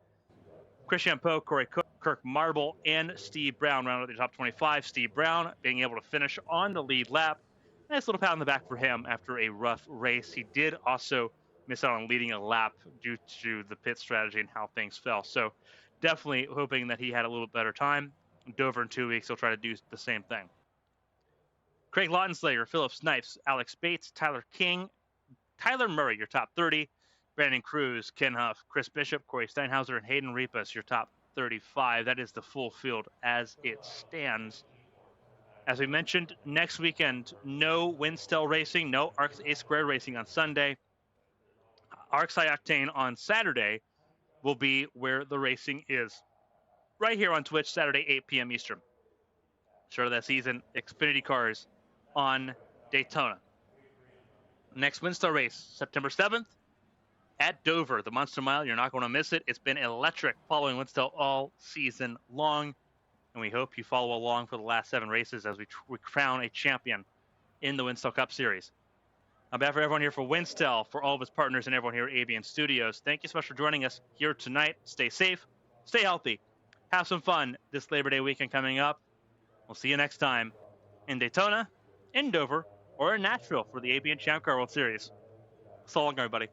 Christian Poe, Corey Cook, Kirk Marble, and Steve Brown round out the top 25. Steve Brown being able to finish on the lead lap. Nice little pat on the back for him after a rough race. He did also miss out on leading a lap due to the pit strategy and how things fell. So definitely hoping that he had a little better time. Dover in 2 weeks, he'll try to do the same thing. Craig Lautenslager, Philip Snipes, Alex Bates, Tyler King, Tyler Murray, your top 30. Brandon Cruz, Ken Huff, Chris Bishop, Corey Steinhauser, and Hayden Repas, your top 35. That is the full field as it stands. As we mentioned, next weekend, no Winstel racing, no ARCS A Squared racing on Sunday. ARCS High Octane on Saturday will be where the racing is. Right here on Twitch, Saturday, 8 p.m. Eastern. Start of that season, Xfinity cars on Daytona. Next Winstel race, September 7th at Dover, the Monster Mile. You're not going to miss it. It's been electric following Winstel all season long. And we hope you follow along for the last 7 races as we crown a champion in the Winstel Cup Series. On behalf of everyone here for Winstel, for all of its partners, and everyone here at ABN Studios, thank you so much for joining us here tonight. Stay safe, stay healthy, have some fun this Labor Day weekend coming up. We'll see you next time in Daytona, in Dover, or in Nashville for the ABN Champ Car World Series. So long, everybody.